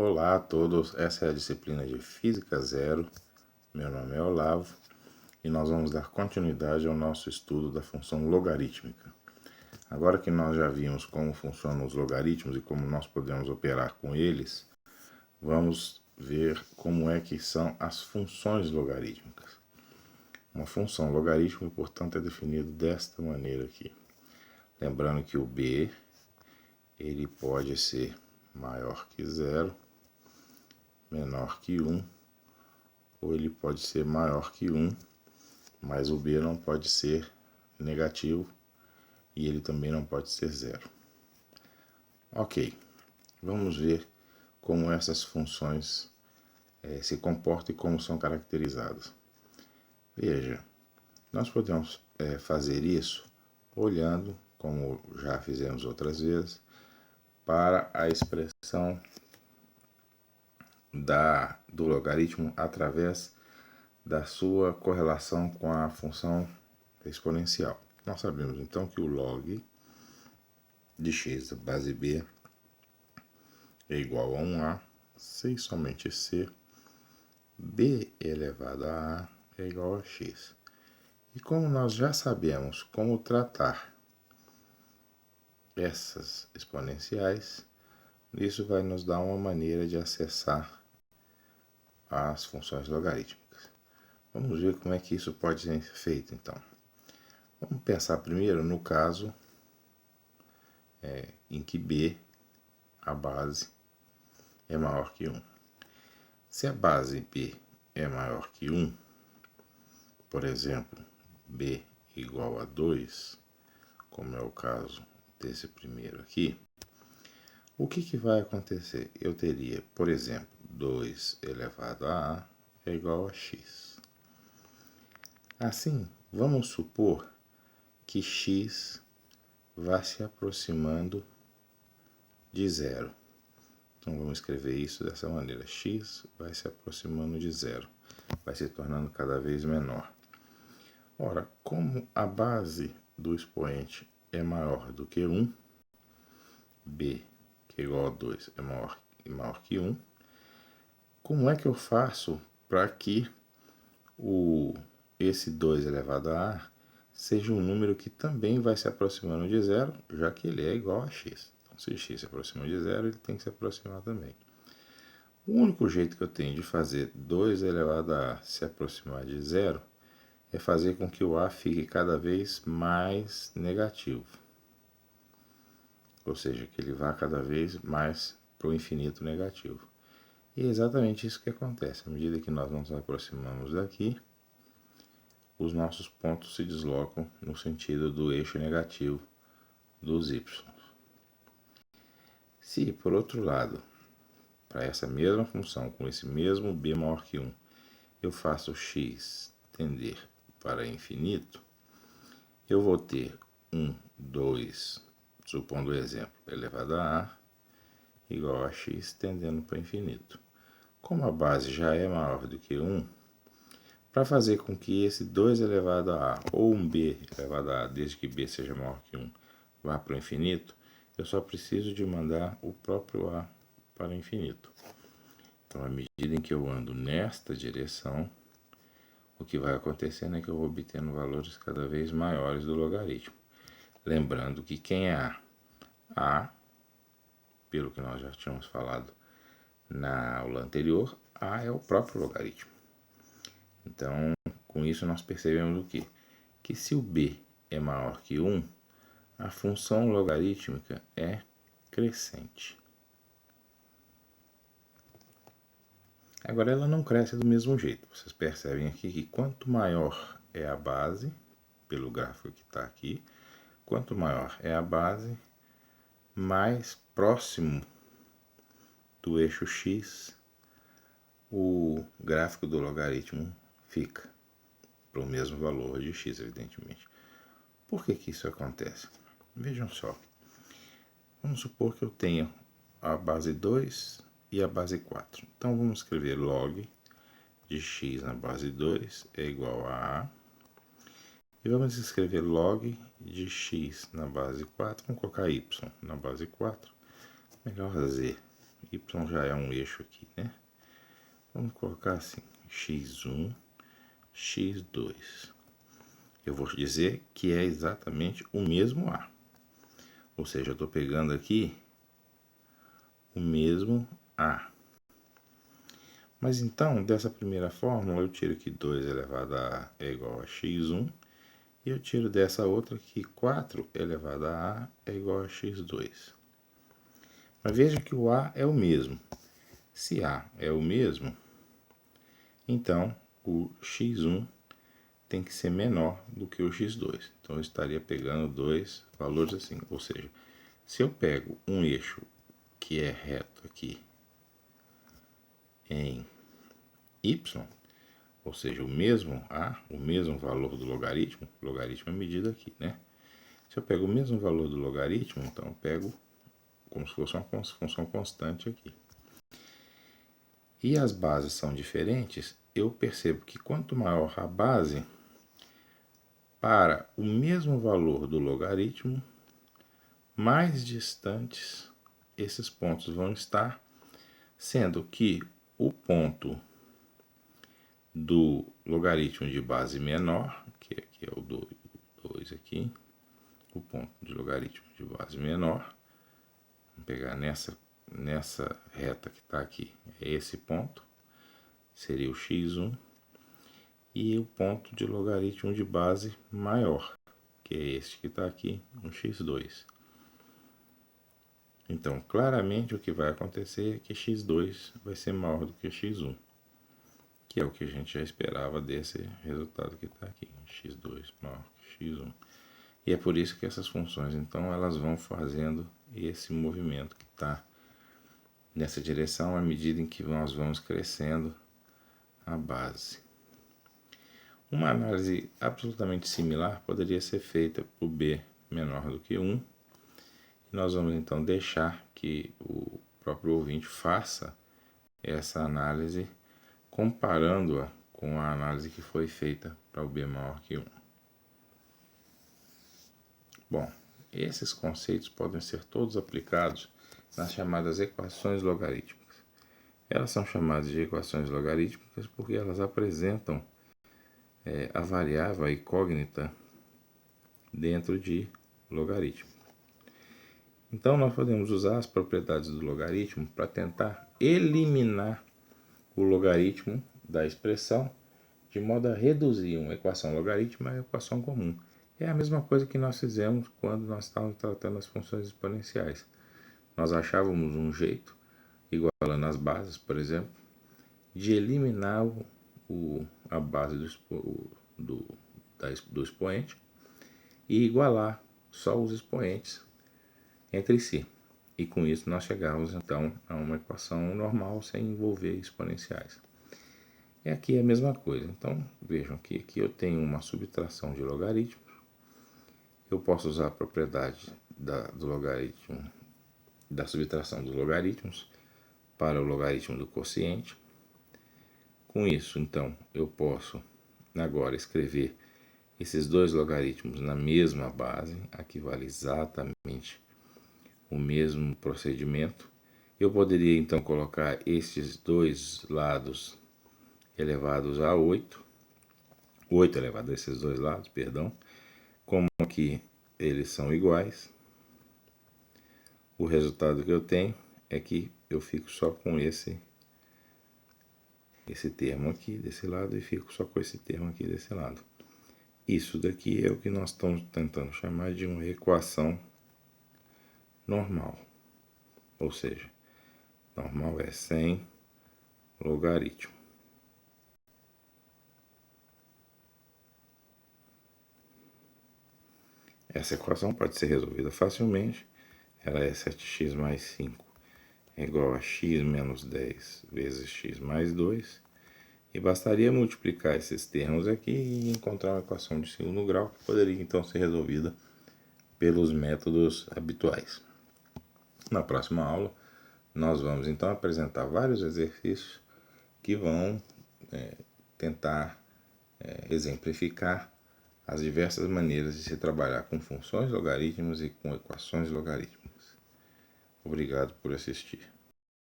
Olá a todos, essa é a disciplina de Física Zero. Meu nome é Olavo e nós vamos dar continuidade ao nosso estudo da função logarítmica. Agora que nós já vimos como funcionam os logaritmos e como nós podemos operar com eles, vamos ver como é que são as funções logarítmicas. Uma função logarítmica, portanto, é definida desta maneira aqui. Lembrando que o b ele pode ser maior que zero, menor que 1, ou ele pode ser maior que 1, mas o b não pode ser negativo e ele também não pode ser zero. Ok, vamos ver como essas funções se comportam e como são caracterizadas. Veja, nós podemos fazer isso olhando, como já fizemos outras vezes, para a expressão do logaritmo através da sua correlação com a função exponencial. Nós sabemos então que o log de x da base b é igual a 1a, se e somente se b elevado a a é igual a x. E como nós já sabemos como tratar essas exponenciais, isso vai nos dar uma maneira de acessar as funções logarítmicas. Vamos ver como é que isso pode ser feito então. Vamos pensar primeiro no caso em que b, a base, é maior que 1. Se a base b é maior que 1, por exemplo, b igual a 2, como é o caso desse primeiro aqui, o que vai acontecer? Eu teria, por exemplo, 2 elevado a a é igual a x. Assim, vamos supor que x vá se aproximando de zero. Então vamos escrever isso dessa maneira: x vai se aproximando de zero, vai se tornando cada vez menor. Ora, como a base do expoente é maior do que 1, b, que é igual a 2, é maior que 1, como é que eu faço para que esse 2 elevado a a seja um número que também vai se aproximando de zero, já que ele é igual a x? Então, se x se aproxima de zero, ele tem que se aproximar também. O único jeito que eu tenho de fazer 2 elevado a a se aproximar de zero é fazer com que o a fique cada vez mais negativo. Ou seja, que ele vá cada vez mais para o infinito negativo. E é exatamente isso que acontece. À medida que nós nos aproximamos daqui, os nossos pontos se deslocam no sentido do eixo negativo dos y. Se, por outro lado, para essa mesma função, com esse mesmo b maior que 1, eu faço x tender para infinito, eu vou ter 1, 2, supondo o exemplo, elevado a a, igual a x tendendo para infinito. Como a base já é maior do que 1, para fazer com que esse 2 elevado a a, ou um b elevado a a, desde que b seja maior que 1, vá para o infinito, eu só preciso de mandar o próprio a para o infinito. Então, à medida em que eu ando nesta direção, o que vai acontecendo é que eu vou obtendo valores cada vez maiores do logaritmo. Lembrando que quem é a? A, pelo que nós já tínhamos falado na aula anterior, a é o próprio logaritmo. Então, com isso nós percebemos o quê? Que se o b é maior que 1, a função logarítmica é crescente. Agora, ela não cresce do mesmo jeito. Vocês percebem aqui que quanto maior é a base, pelo gráfico que está aqui, quanto maior é a base, mais próximo do eixo x o gráfico do logaritmo fica, para o mesmo valor de x, evidentemente. Por que isso acontece? Vejam só. Vamos supor que eu tenha a base 2 e a base 4. Então, vamos escrever log de x na base 2 é igual a a. E vamos escrever log de x na base 4. Vamos colocar y na base 4. Melhor z y já é um eixo aqui, né? Vamos colocar assim, x1, x2. Eu vou dizer que é exatamente o mesmo A. Ou seja, eu estou pegando aqui o mesmo A. Mas então, dessa primeira fórmula, eu tiro que 2 elevado a A é igual a x1. E eu tiro dessa outra que 4 elevado a A é igual a x2. Mas veja que o A é o mesmo. Se A é o mesmo, então o x1 tem que ser menor do que o x2. Então eu estaria pegando dois valores assim. Ou seja, se eu pego um eixo que é reto aqui em y, ou seja, o mesmo A, o mesmo valor do logaritmo é medido aqui, né? Se eu pego o mesmo valor do logaritmo, então eu pego como se fosse uma função constante aqui. E as bases são diferentes, eu percebo que quanto maior a base, para o mesmo valor do logaritmo, mais distantes esses pontos vão estar, sendo que o ponto do logaritmo de base menor, que aqui é o 2 aqui, o ponto de logaritmo de base menor, vamos pegar nessa reta que está aqui, é esse ponto, seria o x1, e o ponto de logaritmo de base maior, que é este que está aqui, um x2. Então, claramente o que vai acontecer é que x2 vai ser maior do que x1, que é o que a gente já esperava desse resultado que está aqui, x2 maior que x1. E é por isso que essas funções, então, elas vão fazendo esse movimento que está nessa direção à medida em que nós vamos crescendo a base. Uma análise absolutamente similar poderia ser feita por b menor do que 1. E nós vamos então deixar que o próprio ouvinte faça essa análise comparando-a com a análise que foi feita para o b maior que 1. Bom, esses conceitos podem ser todos aplicados nas chamadas equações logarítmicas. Elas são chamadas de equações logarítmicas porque elas apresentam a variável, a incógnita, dentro de logaritmo. Então, nós podemos usar as propriedades do logaritmo para tentar eliminar o logaritmo da expressão, de modo a reduzir uma equação logarítmica a uma equação comum. É a mesma coisa que nós fizemos quando nós estávamos tratando as funções exponenciais. Nós achávamos um jeito, igualando as bases, por exemplo, de eliminar a base do expoente e igualar só os expoentes entre si. E com isso nós chegávamos então a uma equação normal sem envolver exponenciais. E aqui é a mesma coisa. Então vejam que aqui eu tenho uma subtração de logaritmos. Eu posso usar a propriedade do logaritmo, da subtração dos logaritmos para o logaritmo do quociente. Com isso, então, eu posso agora escrever esses dois logaritmos na mesma base, aqui vale exatamente o mesmo procedimento. Eu poderia, então, colocar estes dois lados elevados a 8, 8 elevado a esses dois lados, perdão, como aqui eles são iguais, o resultado que eu tenho é que eu fico só com esse termo aqui desse lado e fico só com esse termo aqui desse lado. Isso daqui é o que nós estamos tentando chamar de uma equação normal. Ou seja, normal é sem logaritmo. Essa equação pode ser resolvida facilmente. Ela é 7x mais 5 é igual a x menos 10 vezes x mais 2. E bastaria multiplicar esses termos aqui e encontrar uma equação de segundo grau que poderia então ser resolvida pelos métodos habituais. Na próxima aula, nós vamos então apresentar vários exercícios que vão tentar exemplificar as diversas maneiras de se trabalhar com funções logarítmicas e com equações logarítmicas. Obrigado por assistir.